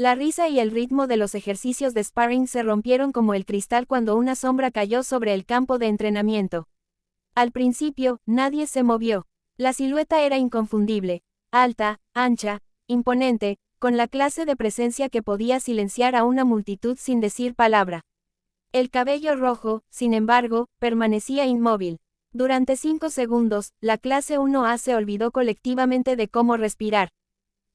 La risa y el ritmo de los ejercicios de sparring se rompieron como el cristal cuando una sombra cayó sobre el campo de entrenamiento. Al principio, nadie se movió. La silueta era inconfundible, alta, ancha, imponente, con la clase de presencia que podía silenciar a una multitud sin decir palabra. El cabello rojo, sin embargo, permanecía inmóvil. Durante 5 segundos, la clase 1A se olvidó colectivamente de cómo respirar.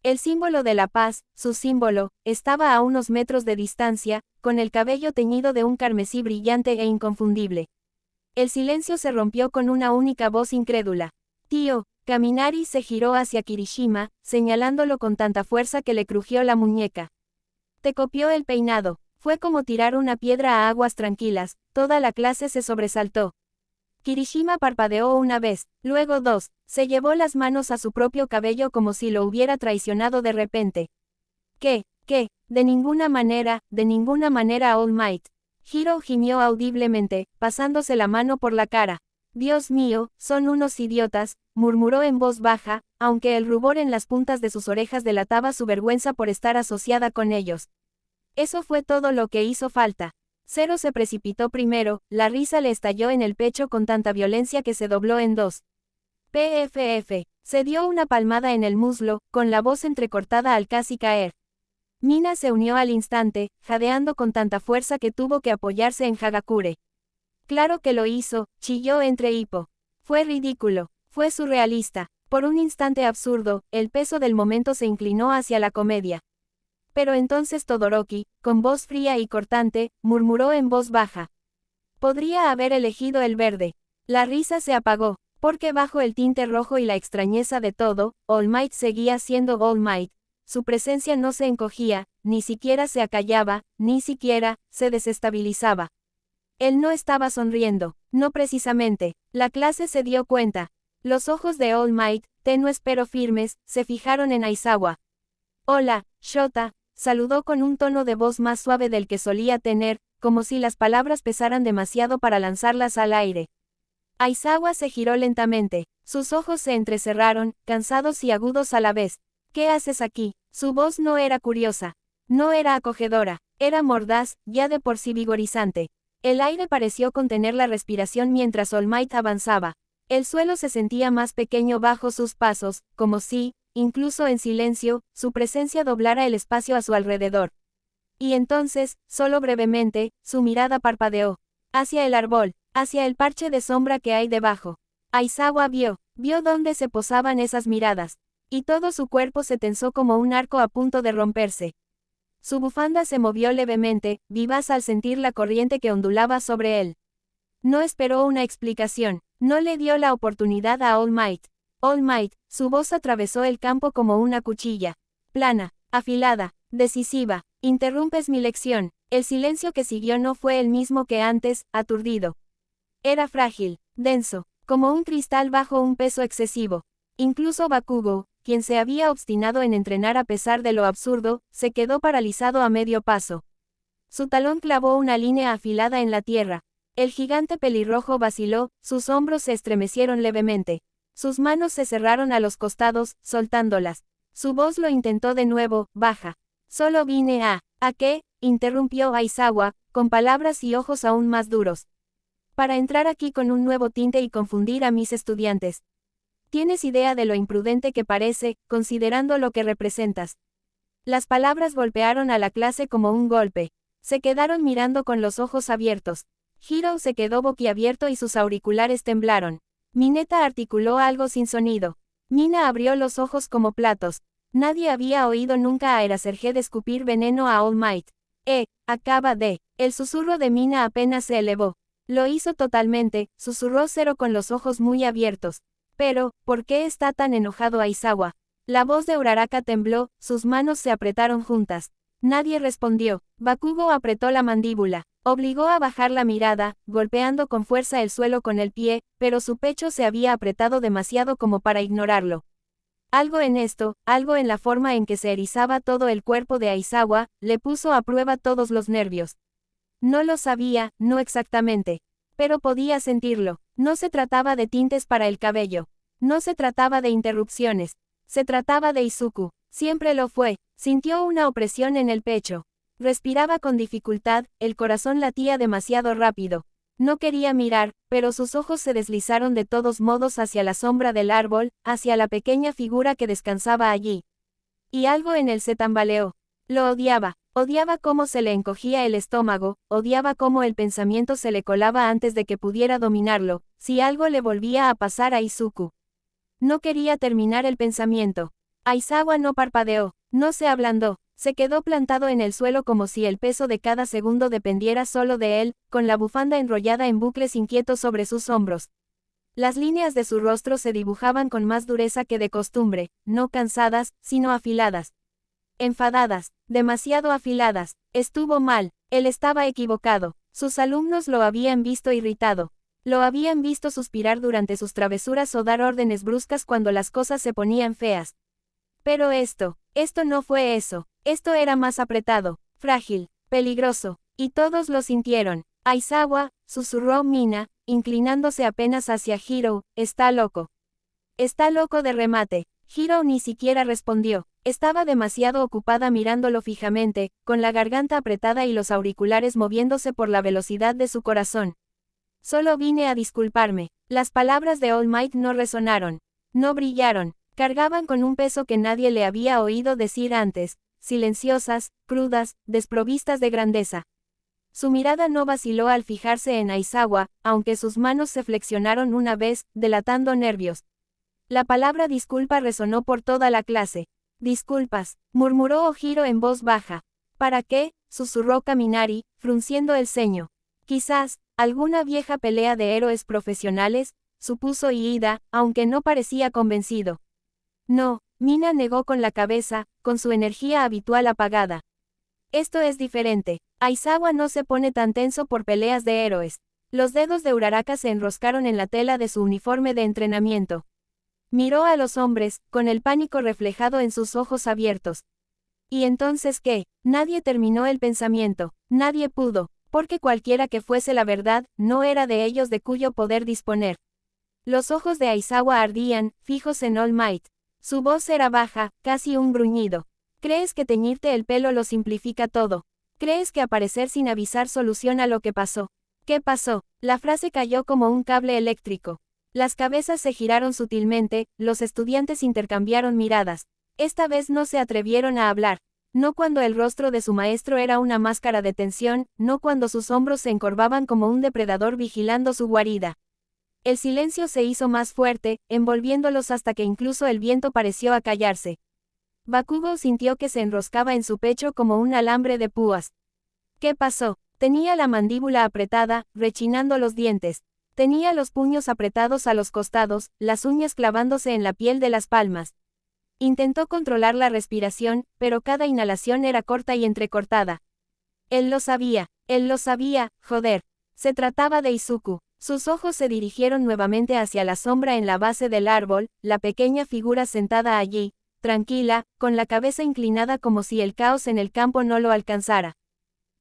El símbolo de la paz, su símbolo, estaba a unos metros de distancia, con el cabello teñido de un carmesí brillante e inconfundible. El silencio se rompió con una única voz incrédula. Tío. Kaminari se giró hacia Kirishima, señalándolo con tanta fuerza que le crujió la muñeca. Te copió el peinado. Fue como tirar una piedra a aguas tranquilas. Toda la clase se sobresaltó. Kirishima parpadeó una vez, luego 2, se llevó las manos a su propio cabello como si lo hubiera traicionado de repente. ¿Qué? De ninguna manera, All Might. Hiro gimió audiblemente, pasándose la mano por la cara. Dios mío, son unos idiotas, murmuró en voz baja, aunque el rubor en las puntas de sus orejas delataba su vergüenza por estar asociada con ellos. Eso fue todo lo que hizo falta. Zero se precipitó primero, la risa le estalló en el pecho con tanta violencia que se dobló en 2. PFF. Se dio una palmada en el muslo, con la voz entrecortada al casi caer. Mina se unió al instante, jadeando con tanta fuerza que tuvo que apoyarse en Hagakure. Claro que lo hizo, chilló entre hipo. Fue ridículo, fue surrealista. Por un instante absurdo, el peso del momento se inclinó hacia la comedia. Pero entonces Todoroki, con voz fría y cortante, murmuró en voz baja. Podría haber elegido el verde. La risa se apagó, porque bajo el tinte rojo y la extrañeza de todo, All Might seguía siendo All Might. Su presencia no se encogía, ni siquiera se acallaba, ni siquiera se desestabilizaba. Él no estaba sonriendo, no precisamente. La clase se dio cuenta. Los ojos de All Might, tenues pero firmes, se fijaron en Aizawa. Hola, Shota, saludó con un tono de voz más suave del que solía tener, como si las palabras pesaran demasiado para lanzarlas al aire. Aizawa se giró lentamente. Sus ojos se entrecerraron, cansados y agudos a la vez. ¿Qué haces aquí? Su voz no era curiosa. No era acogedora. Era mordaz, ya de por sí vigorizante. El aire pareció contener la respiración mientras All Might avanzaba. El suelo se sentía más pequeño bajo sus pasos, como si, incluso en silencio, su presencia doblara el espacio a su alrededor. Y entonces, solo brevemente, su mirada parpadeó. Hacia el árbol, hacia el parche de sombra que hay debajo. Aizawa vio dónde se posaban esas miradas. Y todo su cuerpo se tensó como un arco a punto de romperse. Su bufanda se movió levemente, vivaz al sentir la corriente que ondulaba sobre él. No esperó una explicación, no le dio la oportunidad a All Might. All Might, su voz atravesó el campo como una cuchilla. Plana, afilada, decisiva. Interrumpes mi lección. El silencio que siguió no fue el mismo que antes, aturdido. Era frágil, denso, como un cristal bajo un peso excesivo. Incluso Bakugo, quien se había obstinado en entrenar a pesar de lo absurdo, se quedó paralizado a medio paso. Su talón clavó una línea afilada en la tierra. El gigante pelirrojo vaciló, sus hombros se estremecieron levemente. Sus manos se cerraron a los costados, soltándolas. Su voz lo intentó de nuevo, baja. Solo vine ¿A qué? Interrumpió Aizawa, con palabras y ojos aún más duros. Para entrar aquí con un nuevo tinte y confundir a mis estudiantes. ¿Tienes idea de lo imprudente que parece, considerando lo que representas? Las palabras golpearon a la clase como un golpe. Se quedaron mirando con los ojos abiertos. Hiro se quedó boquiabierto y sus auriculares temblaron. Mineta articuló algo sin sonido. Mina abrió los ojos como platos. Nadie había oído nunca a Eraserhead escupir veneno a All Might. Acaba de. El susurro de Mina apenas se elevó. Lo hizo totalmente, susurró Zero con los ojos muy abiertos. Pero, ¿por qué está tan enojado Aizawa? La voz de Uraraka tembló, sus manos se apretaron juntas. Nadie respondió. Bakugo apretó la mandíbula. Obligó a bajar la mirada, golpeando con fuerza el suelo con el pie, pero su pecho se había apretado demasiado como para ignorarlo. Algo en esto, algo en la forma en que se erizaba todo el cuerpo de Aizawa, le puso a prueba todos los nervios. No lo sabía, no exactamente. Pero podía sentirlo. No se trataba de tintes para el cabello. No se trataba de interrupciones. Se trataba de Izuku. Siempre lo fue. Sintió una opresión en el pecho. Respiraba con dificultad, el corazón latía demasiado rápido. No quería mirar, pero sus ojos se deslizaron de todos modos hacia la sombra del árbol, hacia la pequeña figura que descansaba allí. Y algo en él se tambaleó. Lo odiaba. Odiaba cómo se le encogía el estómago, odiaba cómo el pensamiento se le colaba antes de que pudiera dominarlo, si algo le volvía a pasar a Izuku. No quería terminar el pensamiento. Aizawa no parpadeó, no se ablandó, se quedó plantado en el suelo como si el peso de cada segundo dependiera solo de él, con la bufanda enrollada en bucles inquietos sobre sus hombros. Las líneas de su rostro se dibujaban con más dureza que de costumbre, no cansadas, sino afiladas. Enfadadas, demasiado afiladas. Estuvo mal, él estaba equivocado. Sus alumnos lo habían visto irritado. Lo habían visto suspirar durante sus travesuras o dar órdenes bruscas cuando las cosas se ponían feas. Pero esto no fue eso. Esto era más apretado, frágil, peligroso, y todos lo sintieron. Aizawa, susurró Mina, inclinándose apenas hacia Hiro, está loco. Está loco de remate. Hiro ni siquiera respondió. Estaba demasiado ocupada mirándolo fijamente, con la garganta apretada y los auriculares moviéndose por la velocidad de su corazón. Solo vine a disculparme. Las palabras de All Might no resonaron. No brillaron. Cargaban con un peso que nadie le había oído decir antes, silenciosas, crudas, desprovistas de grandeza. Su mirada no vaciló al fijarse en Aizawa, aunque sus manos se flexionaron una vez, delatando nervios. La palabra disculpa resonó por toda la clase. Disculpas, murmuró Ojiro en voz baja. ¿Para qué?, susurró Kaminari, frunciendo el ceño. Quizás, alguna vieja pelea de héroes profesionales, supuso Iida, aunque no parecía convencido. No, Mina negó con la cabeza, con su energía habitual apagada. Esto es diferente. Aizawa no se pone tan tenso por peleas de héroes. Los dedos de Uraraka se enroscaron en la tela de su uniforme de entrenamiento. Miró a los hombres, con el pánico reflejado en sus ojos abiertos. ¿Y entonces qué? Nadie terminó el pensamiento, nadie pudo, porque cualquiera que fuese la verdad, no era de ellos de cuyo poder disponer. Los ojos de Aizawa ardían, fijos en All Might. Su voz era baja, casi un gruñido. ¿Crees que teñirte el pelo lo simplifica todo? ¿Crees que aparecer sin avisar soluciona lo que pasó? ¿Qué pasó? La frase cayó como un cable eléctrico. Las cabezas se giraron sutilmente, los estudiantes intercambiaron miradas. Esta vez no se atrevieron a hablar. No cuando el rostro de su maestro era una máscara de tensión, no cuando sus hombros se encorvaban como un depredador vigilando su guarida. El silencio se hizo más fuerte, envolviéndolos hasta que incluso el viento pareció acallarse. Bakugo sintió que se enroscaba en su pecho como un alambre de púas. ¿Qué pasó? Tenía la mandíbula apretada, rechinando los dientes. Tenía los puños apretados a los costados, las uñas clavándose en la piel de las palmas. Intentó controlar la respiración, pero cada inhalación era corta y entrecortada. Él lo sabía, joder. Se trataba de Izuku. Sus ojos se dirigieron nuevamente hacia la sombra en la base del árbol, la pequeña figura sentada allí, tranquila, con la cabeza inclinada como si el caos en el campo no lo alcanzara.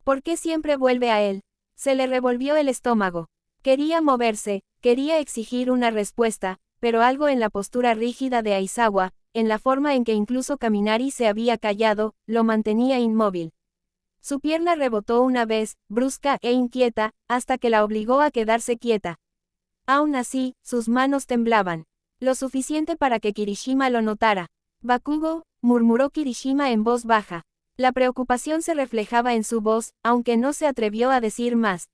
¿Por qué siempre vuelve a él? Se le revolvió el estómago. Quería moverse, quería exigir una respuesta, pero algo en la postura rígida de Aizawa, en la forma en que incluso Kaminari se había callado, lo mantenía inmóvil. Su pierna rebotó una vez, brusca e inquieta, hasta que la obligó a quedarse quieta. Aún así, sus manos temblaban. Lo suficiente para que Kirishima lo notara. Bakugo, murmuró Kirishima en voz baja. La preocupación se reflejaba en su voz, aunque no se atrevió a decir más.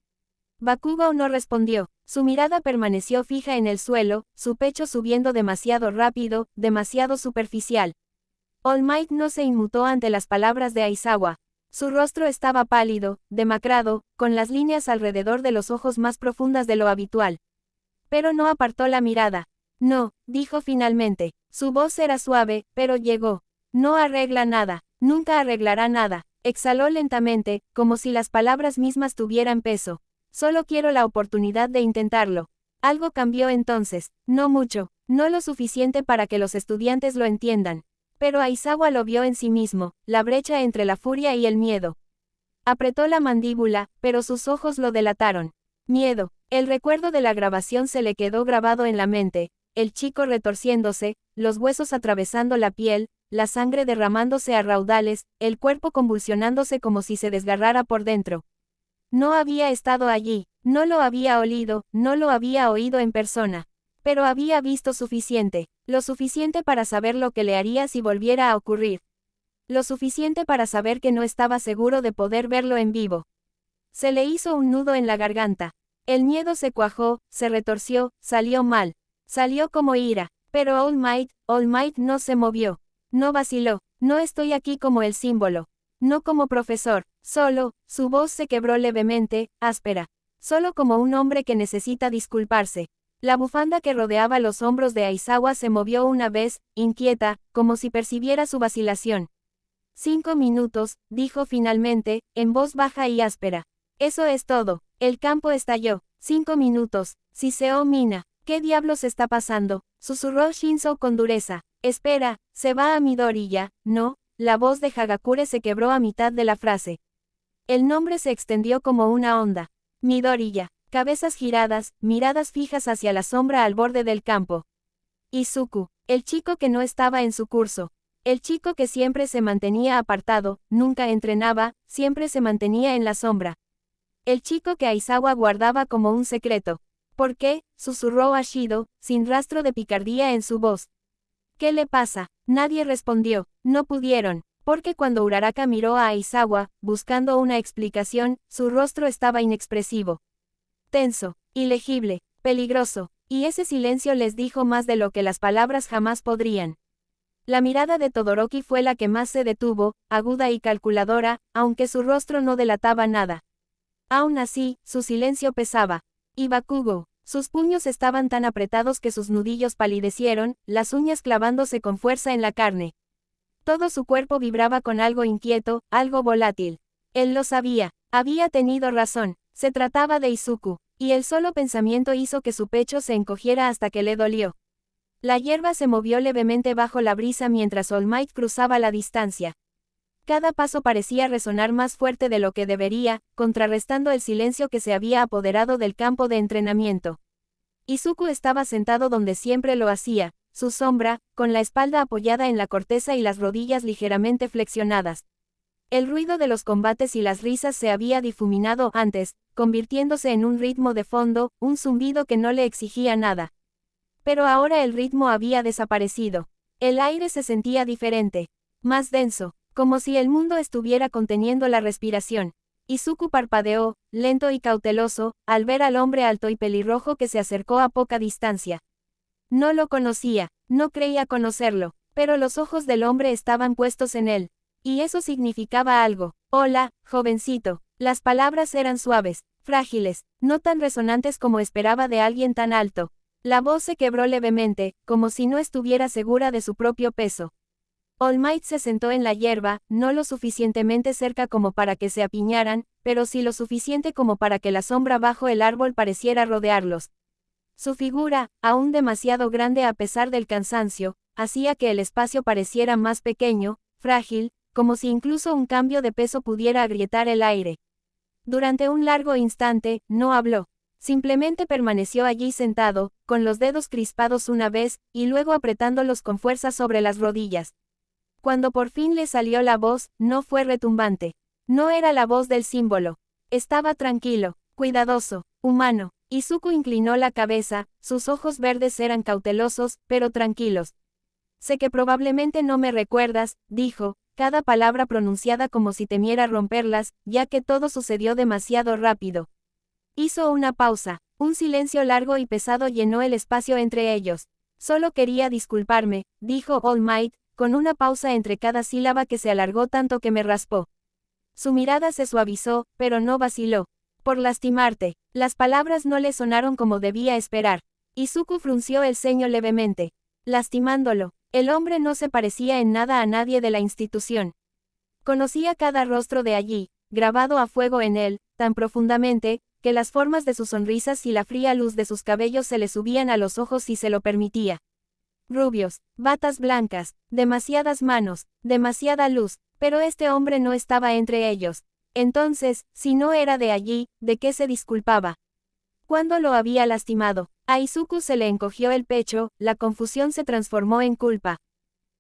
Bakugo no respondió, su mirada permaneció fija en el suelo, su pecho subiendo demasiado rápido, demasiado superficial. All Might no se inmutó ante las palabras de Aizawa. Su rostro estaba pálido, demacrado, con las líneas alrededor de los ojos más profundas de lo habitual. Pero no apartó la mirada. No, dijo finalmente. Su voz era suave, pero llegó. No arregla nada, nunca arreglará nada. Exhaló lentamente, como si las palabras mismas tuvieran peso. Solo quiero la oportunidad de intentarlo. Algo cambió entonces, no mucho, no lo suficiente para que los estudiantes lo entiendan. Pero Aizawa lo vio en sí mismo, la brecha entre la furia y el miedo. Apretó la mandíbula, pero sus ojos lo delataron. Miedo. El recuerdo de la grabación se le quedó grabado en la mente, el chico retorciéndose, los huesos atravesando la piel, la sangre derramándose a raudales, el cuerpo convulsionándose como si se desgarrara por dentro. No había estado allí, no lo había olido, no lo había oído en persona. Pero había visto suficiente, lo suficiente para saber lo que le haría si volviera a ocurrir. Lo suficiente para saber que no estaba seguro de poder verlo en vivo. Se le hizo un nudo en la garganta. El miedo se cuajó, se retorció, salió mal. Salió como ira. Pero All Might no se movió. No vaciló. No estoy aquí como el símbolo. No como profesor. Solo, su voz se quebró levemente, áspera. Solo como un hombre que necesita disculparse. La bufanda que rodeaba los hombros de Aizawa se movió una vez, inquieta, como si percibiera su vacilación. 5 minutos, dijo finalmente, en voz baja y áspera. Eso es todo. El campo estalló. 5 minutos. Siseo Mina. ¿Qué diablos está pasando? Susurró Shinzo con dureza. Espera, se va a Midoriya, ¿no? La voz de Hagakure se quebró a mitad de la frase. El nombre se extendió como una onda. Midoriya. Cabezas giradas, miradas fijas hacia la sombra al borde del campo. Izuku. El chico que no estaba en su curso. El chico que siempre se mantenía apartado, nunca entrenaba, siempre se mantenía en la sombra. El chico que Aizawa guardaba como un secreto. ¿Por qué? Susurró Ashido, sin rastro de picardía en su voz. ¿Qué le pasa? Nadie respondió. No pudieron, porque cuando Uraraka miró a Aizawa, buscando una explicación, su rostro estaba inexpresivo. Tenso, ilegible, peligroso, y ese silencio les dijo más de lo que las palabras jamás podrían. La mirada de Todoroki fue la que más se detuvo, aguda y calculadora, aunque su rostro no delataba nada. Aún así, su silencio pesaba. Y Bakugo, sus puños estaban tan apretados que sus nudillos palidecieron, las uñas clavándose con fuerza en la carne. Todo su cuerpo vibraba con algo inquieto, algo volátil. Él lo sabía, había tenido razón, se trataba de Izuku, y el solo pensamiento hizo que su pecho se encogiera hasta que le dolió. La hierba se movió levemente bajo la brisa mientras All Might cruzaba la distancia. Cada paso parecía resonar más fuerte de lo que debería, contrarrestando el silencio que se había apoderado del campo de entrenamiento. Izuku estaba sentado donde siempre lo hacía, su sombra, con la espalda apoyada en la corteza y las rodillas ligeramente flexionadas. El ruido de los combates y las risas se había difuminado antes, convirtiéndose en un ritmo de fondo, un zumbido que no le exigía nada. Pero ahora el ritmo había desaparecido. El aire se sentía diferente, más denso, como si el mundo estuviera conteniendo la respiración. Izuku parpadeó, lento y cauteloso, al ver al hombre alto y pelirrojo que se acercó a poca distancia. No lo conocía, no creía conocerlo, pero los ojos del hombre estaban puestos en él. Y eso significaba algo. Hola, jovencito. Las palabras eran suaves, frágiles, no tan resonantes como esperaba de alguien tan alto. La voz se quebró levemente, como si no estuviera segura de su propio peso. All Might se sentó en la hierba, no lo suficientemente cerca como para que se apiñaran, pero sí lo suficiente como para que la sombra bajo el árbol pareciera rodearlos. Su figura, aún demasiado grande a pesar del cansancio, hacía que el espacio pareciera más pequeño, frágil, como si incluso un cambio de peso pudiera agrietar el aire. Durante un largo instante, no habló. Simplemente permaneció allí sentado, con los dedos crispados una vez, y luego apretándolos con fuerza sobre las rodillas. Cuando por fin le salió la voz, no fue retumbante. No era la voz del símbolo. Estaba tranquilo, cuidadoso, humano. Izuku inclinó la cabeza, sus ojos verdes eran cautelosos, pero tranquilos. Sé que probablemente no me recuerdas, dijo, cada palabra pronunciada como si temiera romperlas, ya que todo sucedió demasiado rápido. Hizo una pausa, un silencio largo y pesado llenó el espacio entre ellos. Solo quería disculparme, dijo All Might, con una pausa entre cada sílaba que se alargó tanto que me raspó. Su mirada se suavizó, pero no vaciló. Por lastimarte. Las palabras no le sonaron como debía esperar. Izuku frunció el ceño levemente. Lastimándolo. El hombre no se parecía en nada a nadie de la institución. Conocía cada rostro de allí, grabado a fuego en él, tan profundamente, que las formas de sus sonrisas y la fría luz de sus cabellos se le subían a los ojos si se lo permitía. Rubios, batas blancas, demasiadas manos, demasiada luz, pero este hombre no estaba entre ellos. Entonces, si no era de allí, ¿de qué se disculpaba? ¿Cuándo lo había lastimado? A Izuku se le encogió el pecho, la confusión se transformó en culpa.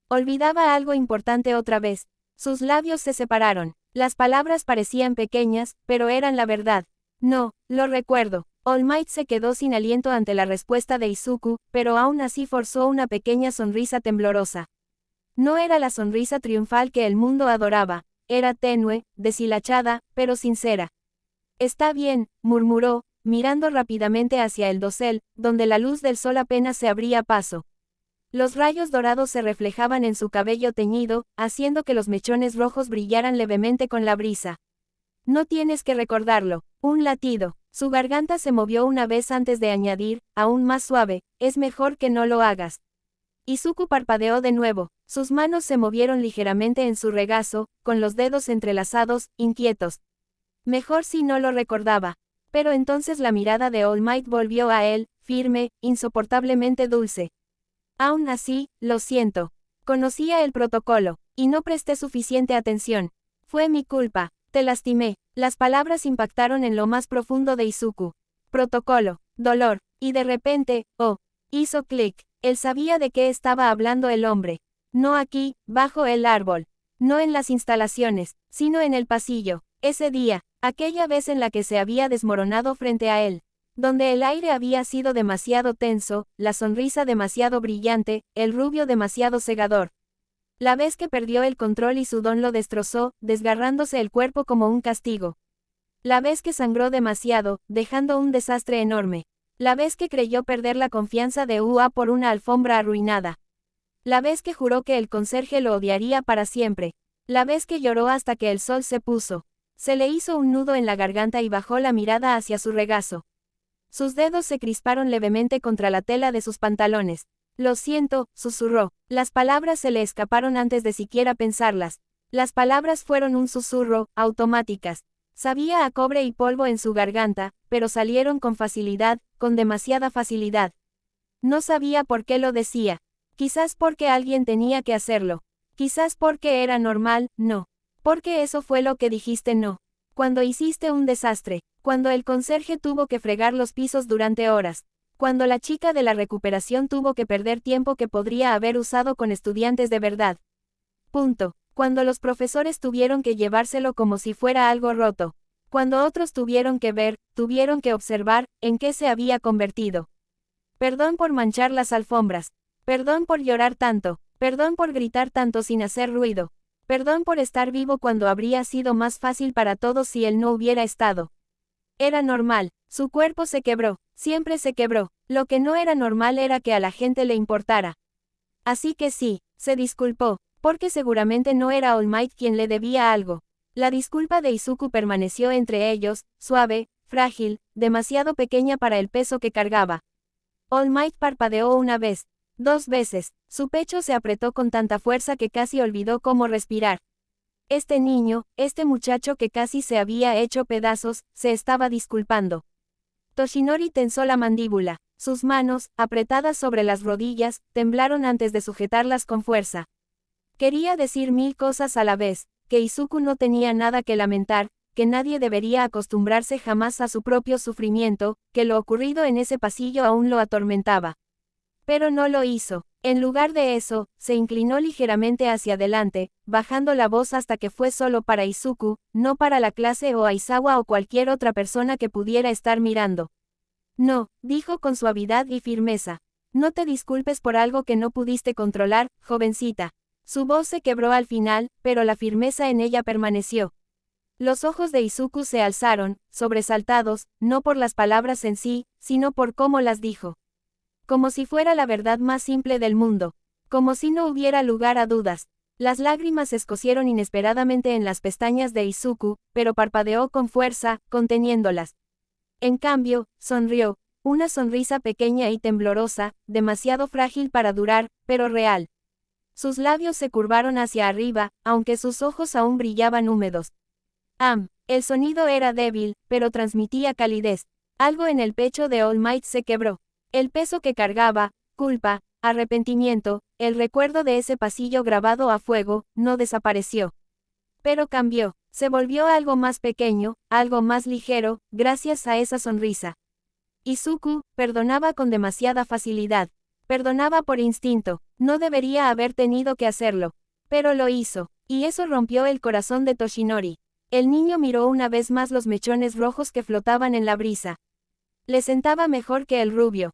Olvidaba algo importante otra vez. Sus labios se separaron. Las palabras parecían pequeñas, pero eran la verdad. No, lo recuerdo. All Might se quedó sin aliento ante la respuesta de Izuku, pero aún así forzó una pequeña sonrisa temblorosa. No era la sonrisa triunfal que el mundo adoraba, era tenue, deshilachada, pero sincera. Está bien, murmuró, mirando rápidamente hacia el dosel, donde la luz del sol apenas se abría paso. Los rayos dorados se reflejaban en su cabello teñido, haciendo que los mechones rojos brillaran levemente con la brisa. No tienes que recordarlo. Un latido. Su garganta se movió una vez antes de añadir, aún más suave, es mejor que no lo hagas. Izuku parpadeó de nuevo, sus manos se movieron ligeramente en su regazo, con los dedos entrelazados, inquietos. Mejor si no lo recordaba. Pero entonces la mirada de All Might volvió a él, firme, insoportablemente dulce. Aún así, lo siento. Conocía el protocolo, y no presté suficiente atención. Fue mi culpa, te lastimé. Las palabras impactaron en lo más profundo de Izuku. Protocolo, dolor, y de repente, hizo clic. Él sabía de qué estaba hablando el hombre. No aquí, bajo el árbol. No en las instalaciones, sino en el pasillo. Ese día, aquella vez en la que se había desmoronado frente a él. Donde el aire había sido demasiado tenso, la sonrisa demasiado brillante, el rubio demasiado cegador. La vez que perdió el control y su don lo destrozó, desgarrándose el cuerpo como un castigo. La vez que sangró demasiado, dejando un desastre enorme. La vez que creyó perder la confianza de UA por una alfombra arruinada. La vez que juró que el conserje lo odiaría para siempre. La vez que lloró hasta que el sol se puso. Se le hizo un nudo en la garganta y bajó la mirada hacia su regazo. Sus dedos se crisparon levemente contra la tela de sus pantalones. Lo siento, susurró. Las palabras se le escaparon antes de siquiera pensarlas. Las palabras fueron un susurro, automáticas. Sabía a cobre y polvo en su garganta, pero salieron con facilidad, con demasiada facilidad. No sabía por qué lo decía. Quizás porque alguien tenía que hacerlo. Quizás porque era normal, no. Porque eso fue lo que dijiste, no. Cuando hiciste un desastre. Cuando el conserje tuvo que fregar los pisos durante horas. Cuando la chica de la recuperación tuvo que perder tiempo que podría haber usado con estudiantes de verdad. Punto. Cuando los profesores tuvieron que llevárselo como si fuera algo roto. Cuando otros tuvieron que ver, tuvieron que observar, en qué se había convertido. Perdón por manchar las alfombras. Perdón por llorar tanto. Perdón por gritar tanto sin hacer ruido. Perdón por estar vivo cuando habría sido más fácil para todos si él no hubiera estado. Era normal. Su cuerpo se quebró. Siempre se quebró. Lo que no era normal era que a la gente le importara. Así que sí, se disculpó. Porque seguramente no era All Might quien le debía algo. La disculpa de Izuku permaneció entre ellos, suave, frágil, demasiado pequeña para el peso que cargaba. All Might parpadeó una vez, 2 veces, su pecho se apretó con tanta fuerza que casi olvidó cómo respirar. Este niño, este muchacho que casi se había hecho pedazos, se estaba disculpando. Toshinori tensó la mandíbula, sus manos, apretadas sobre las rodillas, temblaron antes de sujetarlas con fuerza. Quería decir 1000 cosas a la vez, que Izuku no tenía nada que lamentar, que nadie debería acostumbrarse jamás a su propio sufrimiento, que lo ocurrido en ese pasillo aún lo atormentaba. Pero no lo hizo. En lugar de eso, se inclinó ligeramente hacia adelante, bajando la voz hasta que fue solo para Izuku, no para la clase o Aizawa o cualquier otra persona que pudiera estar mirando. No, dijo con suavidad y firmeza. No te disculpes por algo que no pudiste controlar, jovencita. Su voz se quebró al final, pero la firmeza en ella permaneció. Los ojos de Izuku se alzaron, sobresaltados, no por las palabras en sí, sino por cómo las dijo. Como si fuera la verdad más simple del mundo. Como si no hubiera lugar a dudas. Las lágrimas se escocieron inesperadamente en las pestañas de Izuku, pero parpadeó con fuerza, conteniéndolas. En cambio, sonrió, una sonrisa pequeña y temblorosa, demasiado frágil para durar, pero real. Sus labios se curvaron hacia arriba, aunque sus ojos aún brillaban húmedos. El sonido era débil, pero transmitía calidez. Algo en el pecho de All Might se quebró. El peso que cargaba, culpa, arrepentimiento, el recuerdo de ese pasillo grabado a fuego, no desapareció. Pero cambió, se volvió algo más pequeño, algo más ligero, gracias a esa sonrisa. Izuku, perdonaba con demasiada facilidad. Perdonaba por instinto, no debería haber tenido que hacerlo. Pero lo hizo, y eso rompió el corazón de Toshinori. El niño miró una vez más los mechones rojos que flotaban en la brisa. Le sentaba mejor que el rubio.